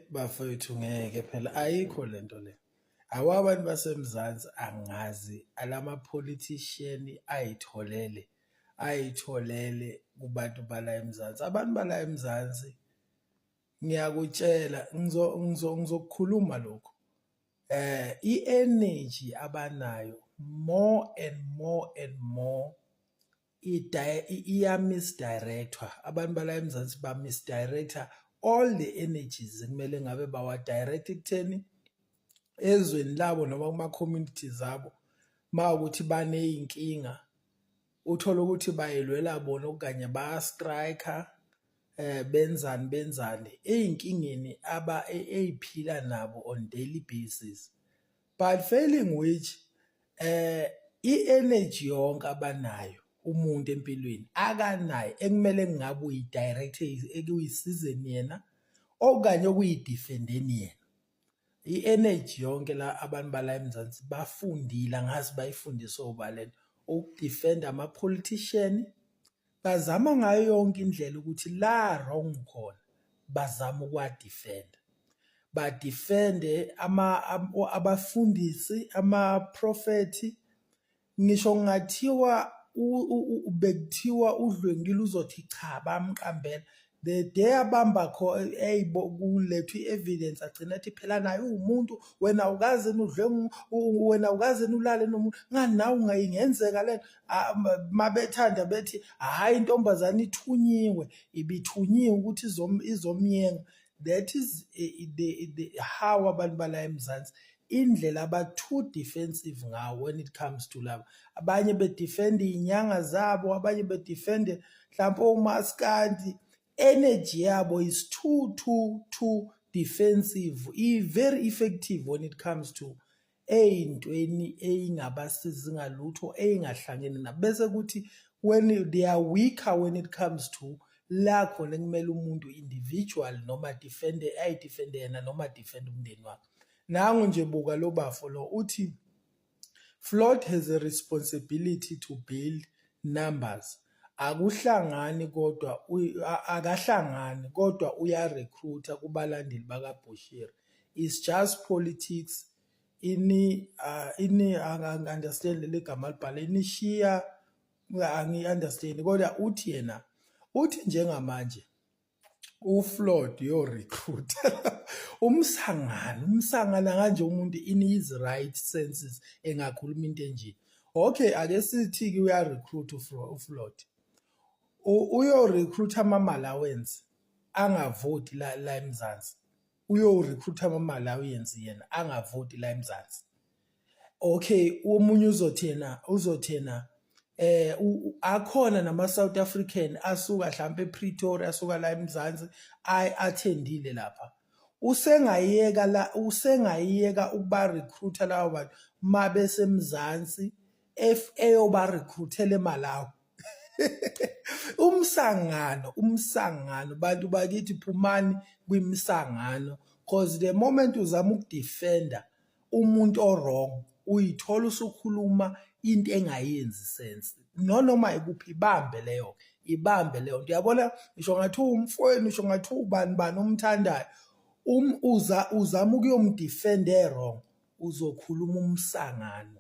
Bafowethu ngeke phela ayikho lento le. Awabantu basemzansi angazi alama politician ayitholele kubantu bala emzansi. Abantu bala emzansi ngiyakutshela ngizokukhuluma lokho. I-energy abanayo more and more and more iya misdirectwa. Abantu bala emzansi ba misdirector all the energies ekumele ngabe bawa direct ekutheni ezweni labo noma kuma communities abo mawukuthi baneyinkinga uthola ukuthi bayilwela bona okanye baya striker benzani eyinkingeni eyiphila nabo on daily basis, but failing which i-energy yonke abanayo umuntu empilweni akanayo ekumele ngabe uyidirect ekuyisizeni yena okanye okuyidefendeni yena. I-energy yonke la abantu bala emzansi bafundile angazi bayifundiswe ubalena ukudefenda ama-politician, bazama ngayo yonke indlela ukuthi la wrong khona bazama ukwadefenda. Badefende abafundisi, ama-prophet, ngisho ngathiwa bekuthiwa uDlwengile uzothi cha bamqambela the day abamba kulethwa i-evidence agcina athi phela naye uwumuntu wena ukaze wena ukaze ulale nomuntu ngani nawe ungayingenzeka lento mabethanda bethi hayi intombazane ithunyiwe ibithunyiwe ukuthi izomyenga. That is how abantu bala emzansi indlela aba-too defensive ngawo when it comes to laba. Abanye bedefende inyanga zabo, abanye bedefende mhlawumbe omaskandi. Energy yabo is too defensive, very effective when it comes to eyintweni eyingabasizi ngalutho eyingahlangene nabo. Bese kuthi when they are weaker when it comes to la khona kumele umuntu individual noma ayidefende yena noma defende umndeni wakhe. Nangu nje buka lo bafo lo uthi Floyd has a responsibility to build numbers. Akuhlangani kodwa akahlangani kodwa uyarecruiter kubalandeli bakaBushiri. It's just politics. Understand le gama libhala inishiya angi-understand kodwa uthi yena uthi njengamanje uFloyd yo recruiter umsangana kanje umuntu in his right senses engakhuluma into enje. Okay, ake sithi ke uya recruit uFloyd uyo recruit ama-Malawians angavoti la eMzansi, uyo recruit ama-Malawians yena angavoti la eMzansi. Okay, omunye uzothena akhona nama-South African asuka mhlawumbe ePretoria asuka la eMzansi athendile lapha. Usengayeka ukuba recruiter lawo bantu mabese eMzansi eyoba recruitele eMalawi. Umsangano bantu bakithi phumani kwimsangano because the moment uzama ukudefenda umuntu wrong uyithola usukhuluma into engayenzi sense noma ikuphi ibambe leyo uyabona ngisho ngathi umfowenu ngisho ngathi ubani umthandayo uzama ukuyomdefend wrong uzokhuluma umsangano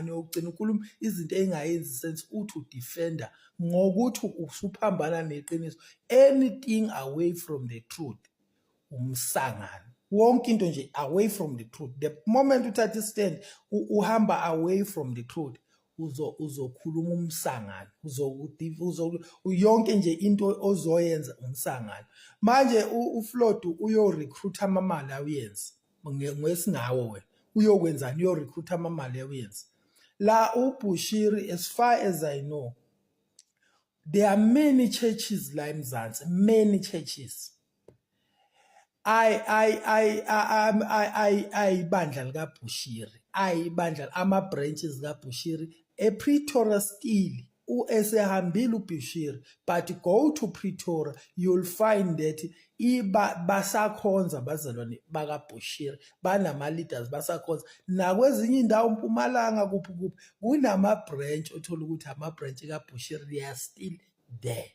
yokugcina ukhuluma izinto engayenzi sense uthi udefender ngokuthi usuphambana neqiniso. Anything away from the truth umsangano wonke into nje away from the truth. The moment uthatha istand uhamba away from the truth uzokhuluma umsangano yonke nje into ozoyenza umsangano. Manje uFloyd uyo recruit ama-Malawians ngesingawo wena uyokwenzani uyo recruit ama-Malawians la uBushiri. As far as I know there are many churches la eMzansi, many churches ayibandla likaBushiri ayibandla ama-branches kaBushiri ePretoria still esehambile uBushiri, but go to Pretoria you'll find that basakhonza bazalwane bakaBushiri banama-leaders basakhonza nakwezinye indawo eMpumalanga kuphi kunama-branch othola ukuthi ama-branch kaBushiri they are still there.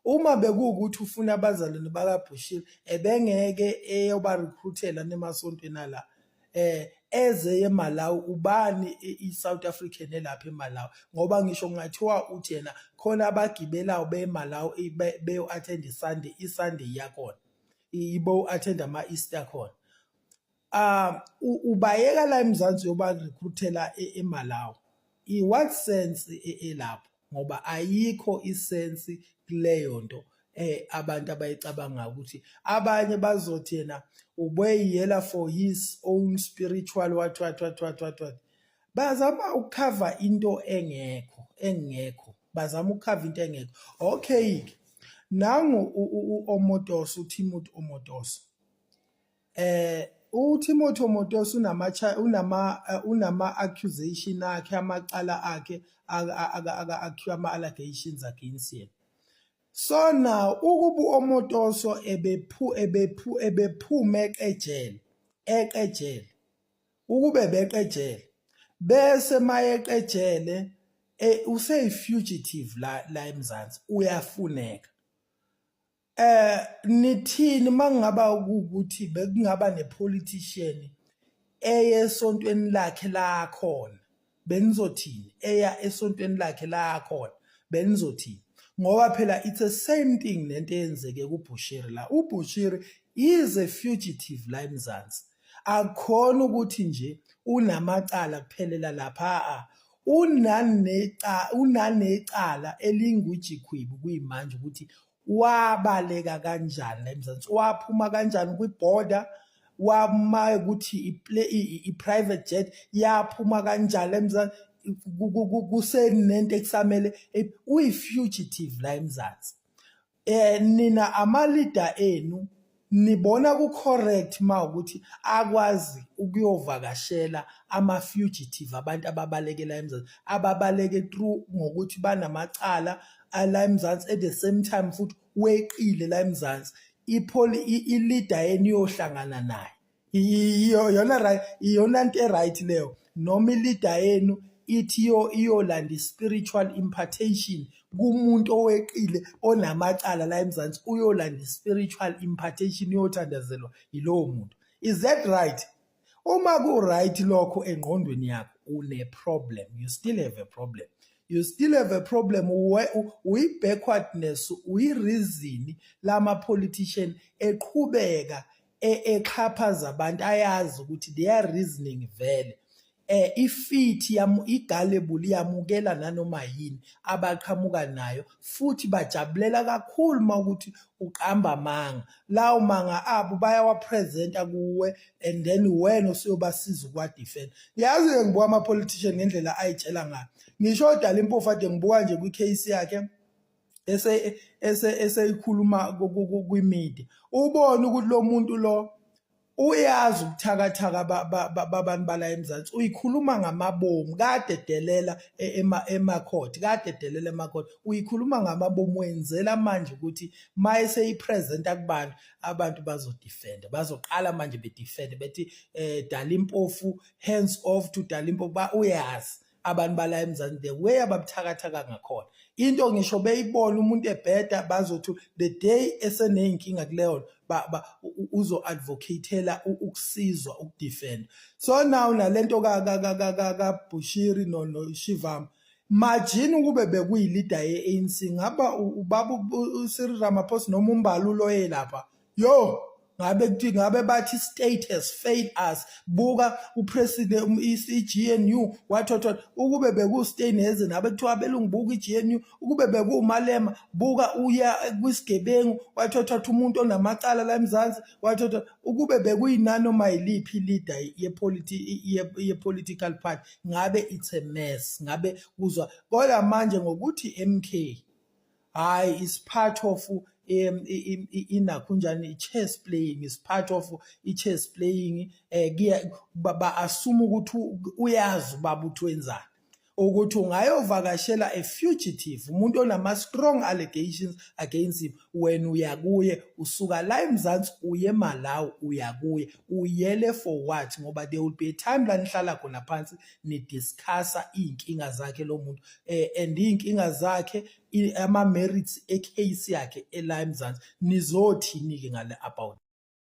Uma bekuwukuthi ufuna abazalwane bakaBushiri ebengeke eyoba recruitela nemasontweni ala eze eMalawi ubani iSouth African elapha eMalawi, ngoba ngisho ngathiwa uthi yena khona abagibelayo beMalawi beyo attend iSunday yakhona ibo attend ama-Easter khona. Ubayeka la eMzansi yoba recruitela eMalawi. I-what sense elapho? Ngoba ayikho isense kuleyo nto abantu abayicabanga ukuthi abanye bazothi yena ubeyiyela for his own spiritual what. Bazama ukukhava into engekho bazama ukukhava into engekho. Okay, nangu uOmotoso, uTimothy Omotoso. uTimothy Omotoso unama accusation akhe, amacala akhe ama-allegations against yena. So now ukuba uOmotoso ebephume eqejele ukube beqejele bese mayeqejele useyi-fugitive la eMzansi uyafuneka. Nithini mangaba ukuthi bekungaba nepolitician esontweni lakhe la khona benizothini, eya esontweni lakhe la khona benizothini? Ngoba phela it's the same thing lento eyenzeke kuBushiri la. uBushiri is a fugitive la eMzansi. Akukhona ukuthi nje unamacala kuphelela lapha, unanecala elingujikhwibu kuyimanje ukuthi wabaleka kanjani la eMzansi, waphuma kanjani kwi-border, wama ukuthi i-private jet yaphuma kanjani la eMzansi, kusenento ekusamele uyi-fugitive la eMzansi. Nina ama-leader enu nibona ku-correct ma ukuthi akwazi ukuyovakashela ama-fugitive, abantu ababaleke la eMzansi, ababaleke through ngokuthi banamacala la eMzansi, at the same time futhi weqile la eMzansi. I-leader yenu iyohlangana naye, iyona nto right leyo, noma i-leader yenu ithi iyolanda spiritual impartation kumuntu oweqile onamacala la eMzansi, uyolanda spiritual impartation iyothandazelwa yilowo muntu. Is that right? Uma ku-right lokho engqondweni yakho une-problem, you still have a problem. You still have a problem. Uyi-backwardness, uyi-reason lama-politician eqhubeka exhaphaza abantu ayazi ukuthi they are reasoning vele. Ifiti igullible iyamukela nanoma yini abaqhamuka nayo futhi bajabulela kakhulu mawukuthi uqamba amanga. Lawo manga abo bayawapresenta kuwe and then wena usuyobasiza ukwadefend. Yazi ngibuka ama-politician ngendlela ayitshela ngayo. Ngisho uDalimpofu ade ngibuka nje kwi-case yakhe eseyikhuluma kwi-media, ubone ukuthi lo muntu lo uyazi ubuthakathaka babantu bala eMzansi. Uyikhuluma ngamabomu, kade delela emakhoti, uyikhuluma ngamabomu, wenzela manje ukuthi maye seyipresenta kubantu, abantu bazodefenda, bazoqala manje bedefende bethi Dalimpofu, hands off to Dalimpofu. Uyazi abantu bala eMzansi the way ababuthakathaka ngakhona. Into ngisho beyibona umuntu ebheda bazothi the day eseneyinkinga kuleyo uzo-advocatela ukusizwa, ukudefenda. So now nalento kaBushiri noShivambu, imagine ukube bekuyi-leader ye-ANC, ngaba ubaba uCyril Ramaphosa noma uMbalula oyelapha, ngabe bathi state has failed us, buka upresident i-GNU what ukube bekuSteinheze nabe kuthiwa belungu buka i-GNU, ukube bekuMalema buka uya kwisigebengu what umuntu onamacala la eMzansi what ukube bekuyinanoma yiliphi leader ye-political party, ngabe it's a mess, ngabe kuzwa. Kodwa manje ngokuthi MK hayi is part of inakunjani chess playing, is part of chess playing, ba assume ukuthi uyazi baba uthi wenzani. ukuthi ungayovakashela a fugitive, umuntu onama-strong allegations against him, wena uya kuye, usuka la eMzansi uye eMalawi uya kuye, uyele for what? Ngoba there will be a time la nihlala khona phansi nidiscussa iy'nkinga zakhe lo muntu and iy'nkinga zakhe ama-merits ecase yakhe ela eMzansi nizothini-ke ngale about